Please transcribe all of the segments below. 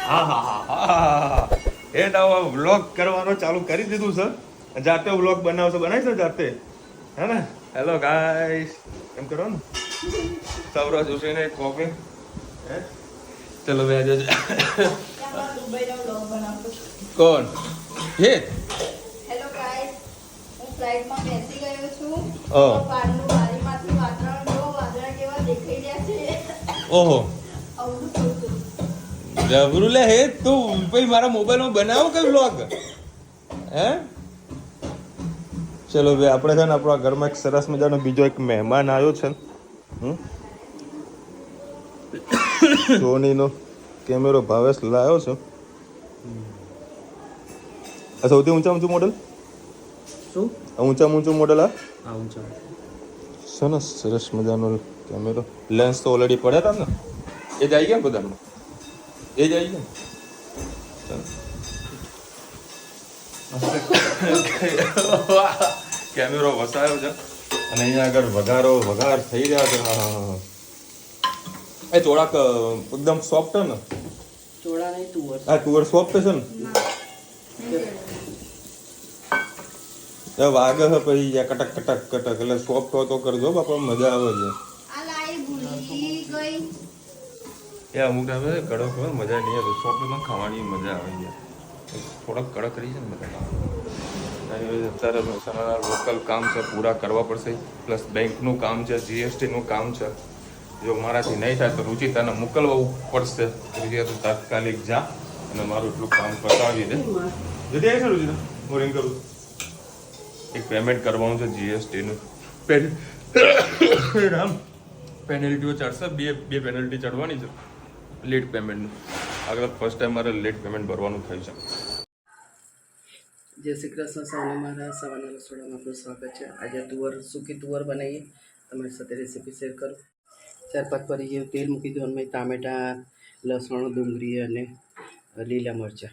હા હા હા હા એ તો વ્લોગ કરવાનો ચાલુ કરી દીધું છે. જાતે વ્લોગ બનાવશો, બનાવીશો જાતે, હે ને? હેલો ગાઈસ, એમ કરો ને સૌરવ જોશીને કોફી, હે ચલો બે આજે કોણ હે? હેલો ગાઈસ, હું ફ્લાઇટમાં બેસી ગયો છું. ઓ બહારનું બારીમાંથી વાતાવરણ જો વાદળા કેવા દેખાઈ રહ્યા છે. ઓહો અવળું થોડું જબરું લે હે તું પછી મારા મોબાઈલમાં બનાવો કે વ્લોગ, હે? ચલો ભાઈ, આપણે છે ને આપણા ઘરમાં એક સરસ મજાનો બીજો એક મહેમાન આવ્યો છે. સોનીનો કેમેરો ભાવેશ લાવ્યો છે. આ સૌથી ઊંચું મોડલ, શું ઊંચું મોડલ આ ઊંચા સરસ મજાનો કેમેરો. લેન્સ તો ઓલરેડી પડ્યા હતા ને, એ જ આવી ગયા બધામાં, એ જ આવી ગયા. કેમેરો વસાયો છે અને અહીંયા આગળ વઘાર થઈ રહ્યા છે. એ થોડાક એકદમ સોફ્ટ છે ને, ચોળા નહીં તુવર. આ તુવર સોફ્ટ છે ને, વાગે છે પછી કટક કટક કટક, એટલે સોફ્ટ હોય તો કરજો બાપા, મજા આવે છે. આ લાઈ ભૂલી ગઈ. એ અમુક આવે કડક હોય મજા નહીં આવે, સોફ્ટમાં ખાવાની મજા આવે છે. થોડાક કડક રહી છે ને બધા. અત્યારે મહેસાણાના લોકલ કામ છે, પૂરા કરવા પડશે. પ્લસ બેંકનું કામ છે, જીએસટીનું કામ છે. જો મારાથી નહીં થાય તો રુચિતાને મોકલવું પડશે. રુચિતા તાત્કાલિક જા અને મારું એટલું કામ પતાવી દે. જતી આવી છે રુચિતા, હું રિંગ કરું. એક પેમેન્ટ કરવાનું છે જીએસટીનું. રામ પેનલ્ટીઓ ચડશે, બે પેનલ્ટી ચડવાની છે લેટ પેમેન્ટનું. આગળ ફર્સ્ટ ટાઈમ મારે લેટ પેમેન્ટ ભરવાનું થયું છે. જય શ્રી કૃષ્ણ સૌને, મારા સવારના રસોડામાં આપણું સ્વાગત છે. આજે સૂકી તુવર બનાવીએ, તમારી સાથે રેસીપી શેર કરું. 4-5 પરી જેવું તેલ મૂકી દો, અને ટામેટાં, લસણ, ડુંગળી અને લીલા મરચાં.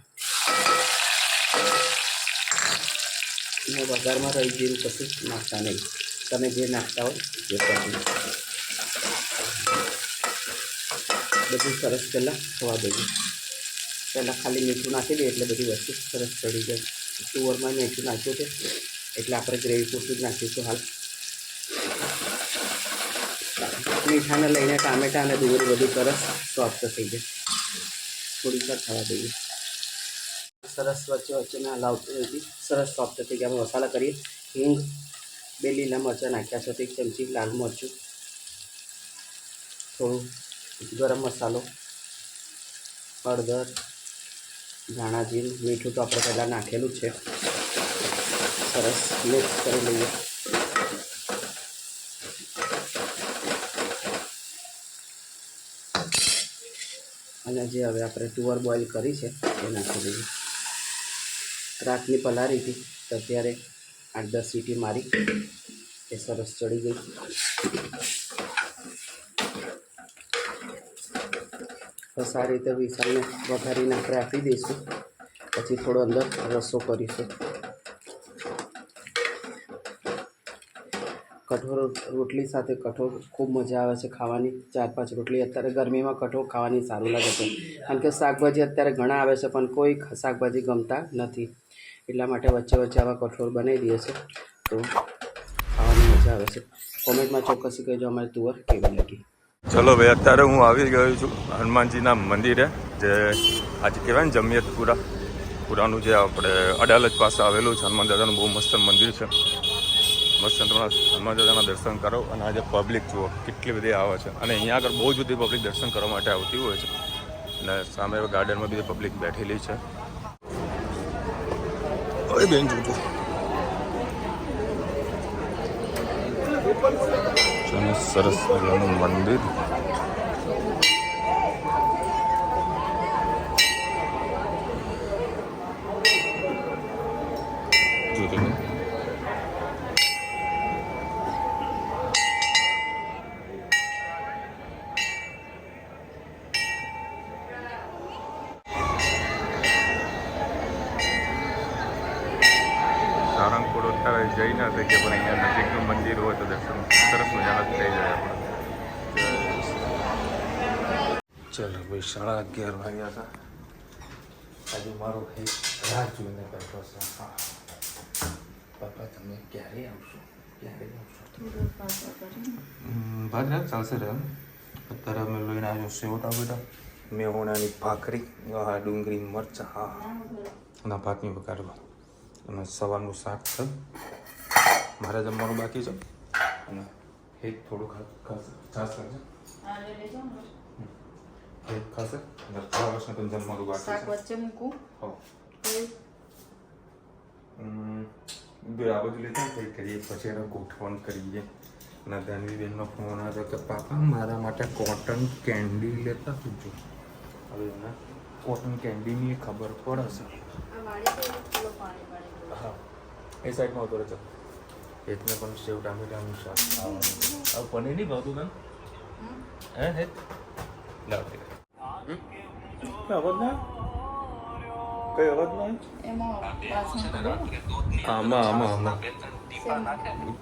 એમાં વઘારમાં રહી જીરું કશું નાખતા નહીં, તમે જે નાખતા હોય એ કરી બધું સરસ પહેલાં થવા દેજો. પહેલાં ખાલી મીઠું નાખી દઈએ એટલે બધી વસ્તુ સરસ ચડી જાય. તુવરમાં મીઠું નાખ્યું છે એટલે આપણે ગ્રેવી પૂરતું જ નાખીશું. હાલ મીઠાને લઈને ટામેટાં અને ડુંગળી બધું સરસ સોફ્ટ થઈ જાય. થોડીક વાર થવા દઈએ. સરસ વચ્ચે મેં હલાવતી હતી, સરસ સોફ્ટ થઈ ગયા. આપણે મસાલા કરીએ. હિંગ, 2 લીલા મરચાં નાખ્યા છે, 1 ચમચી લાલ મરચું, થોડું ગરમ મસાલો, હળદર, ધાણા જીરું, મીઠું તો આપણે પહેલાં નાખેલું જ છે. સરસ મિક્સ કરી લઈએ. અને જે હવે આપણે તુવર બોઇલ કરી છે એ નાખી દઈએ. રાતની પલાળી હતી તો અત્યારે 8-10 સીટી મારી એ સરસ ચડી ગઈ. બસ આ રીતે વિશાલને વઘારીને આપણે આપી દઈશું. પછી થોડો અંદર રસો કરીશું. કઠોળ રોટલી સાથે કઠોળ ખૂબ મજા આવે છે ખાવાની. 4-5 રોટલી. અત્યારે ગરમીમાં કઠોળ ખાવાની સારું લાગે છે, કારણ કે શાકભાજી અત્યારે ઘણા આવે છે પણ કોઈ શાકભાજી ગમતા નથી. એટલા માટે વચ્ચે આવા કઠોળ બનાવી દઈએ છીએ તો ખાવાની મજા આવે છે. કોમેન્ટમાં ચોક્કસથી કહેજો અમારી તુવર કેવી લાગી. ચલો ભાઈ, અત્યારે હું આવી ગયો છું હનુમાનજીના મંદિરે, જે આજે કહેવાય ને જમિયતપુરાનું જે આપણે અડાલજ પાસે આવેલું છે. હનુમાન દાદાનું બહુ મસ્ત મંદિર છે. મસ્ત તમે હનુમાન દાદાના દર્શન કરો. અને આજે પબ્લિક જુઓ કેટલી બધી આવે છે, અને અહીંયા આગળ બહુ જ બધી પબ્લિક દર્શન કરવા માટે આવતી હોય છે. અને સામે ગાર્ડનમાં બધી પબ્લિક બેઠેલી છે. હવે બેન જોજો સરસ મજાનું મંદિર. જોજો સારંગપુર અત્યારે જઈ ના શકીએ, પણ અહીંયા નજીકનું મંદિર હોય તો દર્શન સરસ મજાના થઈ જાય આપણે. ચલો ભાઈ, 11:30 વાગ્યા હતા. આજે મારો ભાઈ રાહ જોઈને બેઠો છે. હા પપ્પા તમે ક્યારે આવશો? ભાત રાખ ચાલશે રે. અત્યારે અમે લઈને આવ્યો સેવટા બેટા, મેહોણાની ભાખરી, હા ડુંગળી મરચાં, હા ના ભાતની વઘારવા અને સવારનું શાક છે. મારે જમવાનું બાકી છે અને એક થોડું ખાશે છાસ લાગશે એક ખાશે અને આ વર્ષને પણ જમવાનું બાકી શાક છે. વચ્ચે મૂકું. હો બે આ બધું લેતા કંઈ કરીએ પછી એને ગોઠવણ કરીએ. અને ધનવીબેનનો ફોન આવ્યો કે પાપા મારા માટે કોટન કેન્ડી લેતા આવજો. હવે એને કોટન કેન્ડીની ખબર પડે છે. હા એ સાઈડમાં આવતો રહે છે. એટલે પણ સેવ ટામેટાનું શાક ખાવાનું. હવે પનીર નહીં ભાવતું મેમ? હે લાવતી અવાજ ના કઈ અવાજ ના એમાં વાસણ આમાં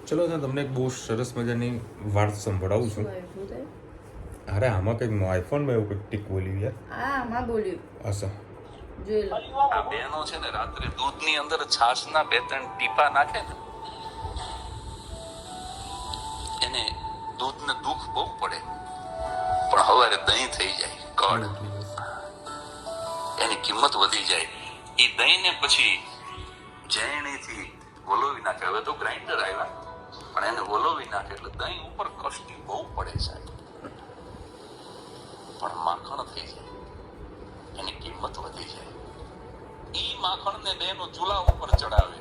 ચલો ને તમને એક બહુ સરસ મજાની વાત સંભળાવું છું. અરે આમાં કંઈક આઈફોનમાં એવું કંઈક ટીક બોલી યાર. આમાં બોલ્યું અચ્છા જોઈ લો. આ બહેનો છે ને રાત્રે દૂધની અંદર છાશના 2-3 ટીપા નાખે ને એને દૂધને દુઃખ બહુ પડે પણ સવારે દહીં થઈ જાય કડ એની કિંમત વધી જાય. એ દહીંને પછી ઝેણીથી વલોવી નાખે. હવે તો ગ્રાઇન્ડર આવ્યા પણ એને વલોવી નાખે એટલે દહીં ઉપર કષ્ટી બહુ પડે સાહેબ પણ માખણ થઈ જાય એની કિંમત વધી જાય. ઈ માખણને બેનો ચૂલા ઉપર ચડાવે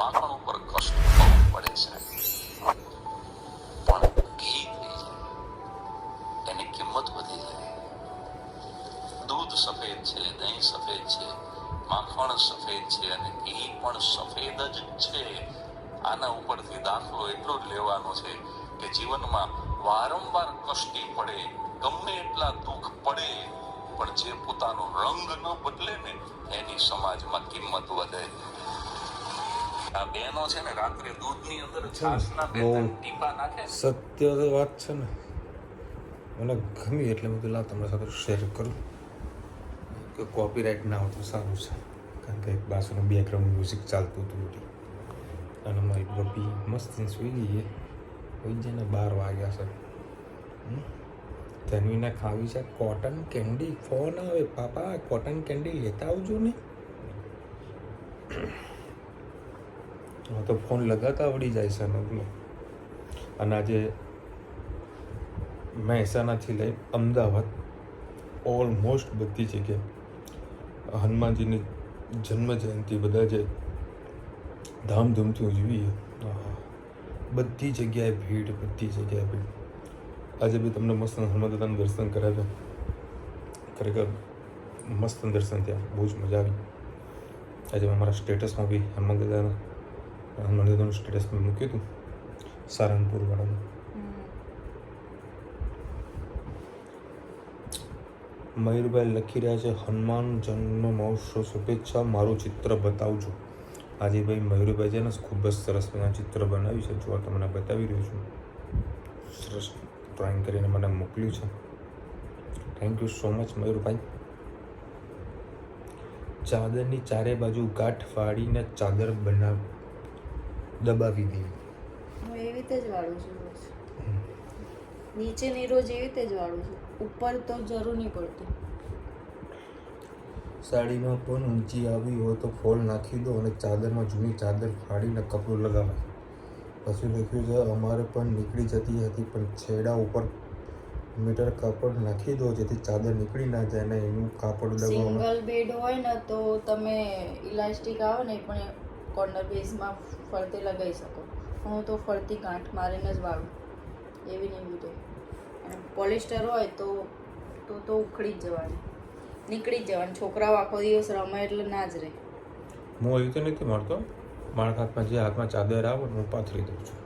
માખણ ઉપર કષ્ટ બહુ પડે સાહેબ પણ ઘી થઈ જાય એની કિંમત વધી જાય. દૂધ સફેદ છે, દહીં સફેદ છે, માખણ સફેદ છે અને ઘી પણ સફેદ જ છે. આના ઉપરથી દાખલો એટલો જ લેવાનો છે કે જીવનમાં વારંવાર કષ્ટી પડે, ગમે એટલા દુઃખ પડે પણ જે પોતાનો રંગ ન બદલે ને એની સમાજમાં કિંમત વધે. આ બહેનો છે ને રાત્રે દૂધની અંદર છાશના 2-3 ટીપા નાખે. સત્ય વાત છે ને મને ગમી એટલે મેં કીધું લાવ તમારા સાથે શેર કરું કે કોપીરાઇટ ના હોય તો સારું છે. કારણ કે એક બાજુનું બેકગ્રાઉન્ડ મ્યુઝિક ચાલતું હતું એટલે અને મારી બબી મસ્ત સુઈ ગઈ એ હોઈ જાય ને 12 વાગ્યા છે. ધનવીને ખાવી છે કોટન કેન્ડી. ફોન આવે પાપા કોટન કેન્ડી લેતા આવજો ને. હા તો ફોન લગાતા આવડી જાય છે નગલો. અને આજે મહેસાણાથી લઈ અમદાવાદ ઓલમોસ્ટ બધી જગ્યાએ હનુમાનજીની જન્મ જયંતિ બધા જે ધામધૂમથી ઉજવીએ બધી જગ્યાએ ભીડ, બધી જગ્યાએ ભીડ. આજે બી તમને મસ્ત હનુમાન દાદાનું દર્શન કરાવ્યા. ખરેખર મસ્ત દર્શન થયા, બહુ જ મજા આવી. આજે મેં મારા સ્ટેટસમાં બી હનુમાન દાદાનું સ્ટેટસ મેં મૂક્યું હતું સારંગપુરવાળાનું. મયુરભાઈ લખી રહ્યા છે હનુમાન જન્મ મહોત્સવ શુભેચ્છા, મારું ચિત્ર બતાવજો. આજે ભાઈ મયુરભાઈ છે ને ખૂબ જ સરસ મજાનું ચિત્ર બનાવ્યું છે. જો તમને બતાવી રહ્યો છું. સરસ ડ્રોઈંગ કરીને મને મોકલ્યું છે. થેન્ક યુ સો મચ મયુરભાઈ. ચાદરની ચારે બાજુ ગાંઠ ફાડીને ચાદર દબાવી દેવી. હું એવી રીતે જ વાળું છું રોજ. નીચેની રોજ એવી રીતે જ વાળું છું, ઉપર તો જરૂર નહીં પડતી. સાડીમાં પણ ઊંચી આવી હોય તો ફોલ નાખી દો અને ચાદરમાં જૂની ચાદર ફાડીને કપડું લગાવાય. પછી લખ્યું છે અમારે પણ નીકળી જતી હતી પણ છેડા ઉપર મીટર કાપડ નાખી દો જેથી ચાદર નીકળી ના જાય ને એનું કાપડ દબાવવાનું. સિંગલ બેડ હોય ને તો તમે ઇલાસ્ટિક આવે ને પણ કોર્નર બેઝમાં ફરતે લગાવી શકો. હું તો ફરતી ગાંઠ મારીને જ વાળું, એવી નહીં બધું. અને પોલિસ્ટર હોય તો ઉખડી જ જવાની, નીકળી જ જવાની. છોકરાઓ આખો દિવસ રમે એટલે ના જ રહે. હું એવી રીતે નથી મારતો. મારા હાથમાં જે હાથમાં ચાદર આવે હું પાથરી દઉં છું.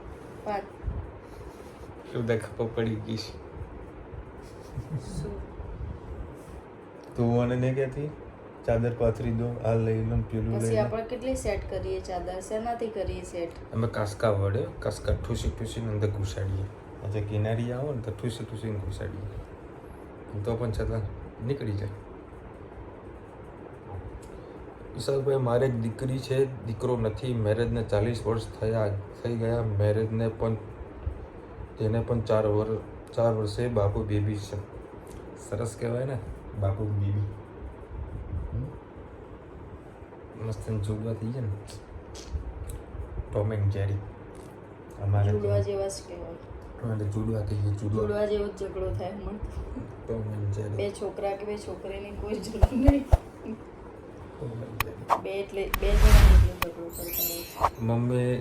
એવું ખબર પડી ગઈ છે. તું મને નહીં કહેતી ચાદર પાથરી દો, આ લઈ લો પેલું લઈ પછી લો. આપણે કેટલી સેટ કરીએ ચાદર, શેનાથી કરીએ સેટ? અમે કાસકા વડે કાસકા ઠૂસીને અંદર ઘુસાડીએ. આજે કિનારી આવો ને તો ઠૂસીને ઘુસાડીએ તો પણ છતાં નીકળી જાય. વિશાલભાઈ મારે એક દીકરી છે, દીકરો નથી. મેરેજને 40 વર્ષ થઈ ગયા મેરેજને, પણ તેને પણ 4 વર્ષે બાપુ બેબી છે. સરસ કહેવાય ને, બાપુ બેબી. મસ્ત જોડવા થઈ જાય ને, ટોમ એન્ડ જેરી. અમારે જોડવા જેવા જ કહેવાય. અમારે જોડવા કહીએ, જોડવા જેવો જ ઝઘડો થાય મને. Tom and Jerry. બે છોકરા કે બે છોકરીની કોઈ જરૂર નહીં. બે જણા એટલો ઝઘડો કરતા હોય. મમ્મી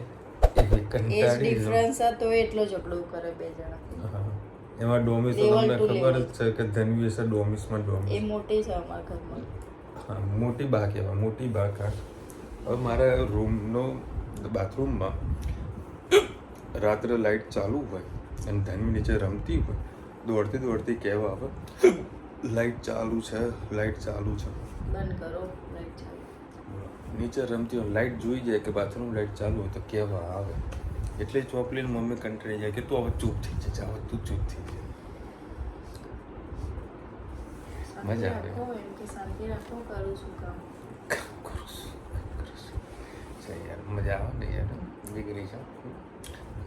એજ કંટાળી ડિફરન્સ હતો એટલો ઝઘડો કરે બે જણા. હા. એમાં ડોમિસ તો Level તમને to ખબર level. જ છે કે ધનવી છે ડોમિસમાં એ ડોમિસ. મોટી છે અમારા ઘરમાં. હા, મોટી બા કહેવાય, મોટી બા કા. હવે મારા રૂમનો બાથરૂમમાં રાત્રે લાઇટ ચાલુ હોય અને ધનવી નીચે રમતી હોય, દોડતી કહેવા આવે લાઇટ ચાલુ છે, લાઇટ ચાલુ છે. બંધ કરો લાઈટ ચાલુ. નીચે રમતી હોય, લાઇટ જોઈ જાય કે બાથરૂમ લાઇટ ચાલુ હોય તો કહેવા આવે. એટલે ચોપલીને મમ્મી કંટાળી જાય કે તું હવે ચૂપ થઈ જા, હવે તું ચૂપ થઈ જા. મજા આવે. રાખો એમ કે શાંતિ રાખો, કરું છું કામ. યાર મજા આવે ને યાર, દીકરી છે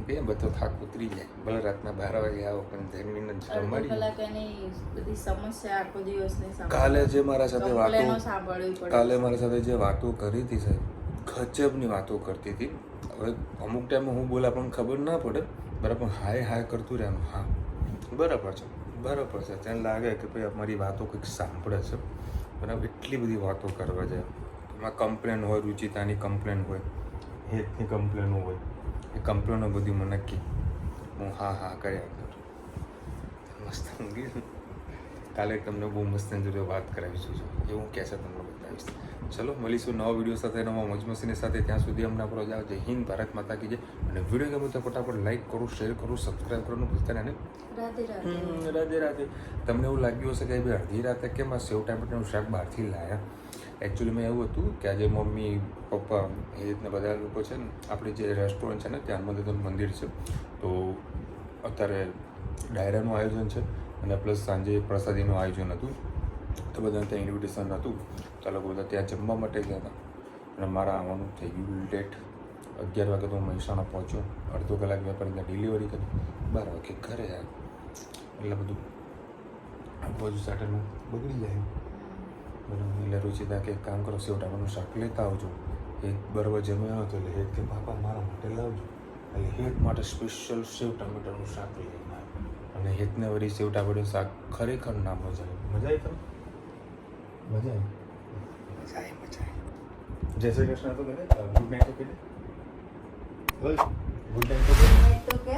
બે બધો થાક ઉતરી જાય. ભલે રાતના 12 વાગે આવો પણ ધનવીને જ અડધી રમાડી. કલાક એની બધી સમસ્યા આખો દિવસની કાલે જે મારા સાથે Complaint વાતો સાંભળવી પડે. કાલે મારા સાથે જે વાતો કરી હતી સાહેબ, ગજબની વાતો કરતી હતી. હવે અમુક ટાઈમે હું બોલા પણ ખબર ના પડે, બરાબર હાય કરતું રહેવાનું. હા બરાબર છે તેને લાગે કે ભાઈ અમારી વાતો કંઈક સાંભળે છે, બરાબર. એટલી બધી વાતો કરવા જાય. એમાં કમ્પ્લેન હોય, રુચિતાની કમ્પ્લેન હોય, હેતની કમ્પ્લેનો હોય. એ કમ્પ્લેનો બધી મને કી હું હા કર્યા કરું. મસ્ત ઊંઘી. કાલે તમને બહુ મસ્ત જોડે વાત કરાવીશું, એવું કહેશે તમને બતાવીશ. ચલો મળીશું નવા વિડીયો સાથે, નવા મોજ મસ્તીની સાથે. ત્યાં સુધી અમને આપણો જાઓ. જય હિન્દ, ભારત માતા કી જય. અને વિડીયો ગમે તો ફટાફટ લાઈક કરો, શેર કરો, સબસ્ક્રાઈબ કરવાનું ભૂલતા નહીં. રાધે રાધે. તમને એવું લાગ્યું હશે કે ભાઈ અડધી રાતે કેમ આ સેવ ટામેટાનું શાક બહારથી લાયા? એકચ્યુઅલીમાં એવું હતું કે આજે મમ્મી પપ્પા એ રીતના બધા લોકો છે ને, આપણી જે રેસ્ટોરન્ટ છે ને ત્યાં મધુસૂદન મંદિર છે, તો અત્યારે ડાયરાનું આયોજન છે અને પ્લસ સાંજે પ્રસાદીનું આયોજન હતું. તો બધાને ત્યાં ઇન્વિટેશન હતું, તો આ લોકો બધા ત્યાં જમવા માટે ગયા હતા. અને મારા આવવાનું થઈ ગયું લેટ. 11 વાગે તો હું મહેસાણા પહોંચ્યો, અડધો કલાક વેપારી ત્યાં ડિલિવરી કરી, 12 વાગે ઘરે આવ્યો. એટલે બધું બાજુ સાટરનું બગડી જાય. બરાબર. એટલે રુચિતા કે એક કામ કરો, સેવ ટામેટાનું શાક લેતા આવજો. એક બરાબર જમ્યા હતો એટલે હેત કે પાપા મારા માટે લાવજો. એટલે હેત માટે સ્પેશિયલ સેવ ટામેટાનું શાક લઈને આવ્યો. અને હેતને વળી સેવ ટામેટાનું શાક ખરેખર ના મજા આવી. મજા આવી તમને? મજા આવી. જય શ્રી કૃષ્ણ તો કરે, ગુડ નાઇટ તો કહી દે. ગુડ નાઇટ તો કહે.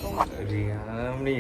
તો કે રિહામણી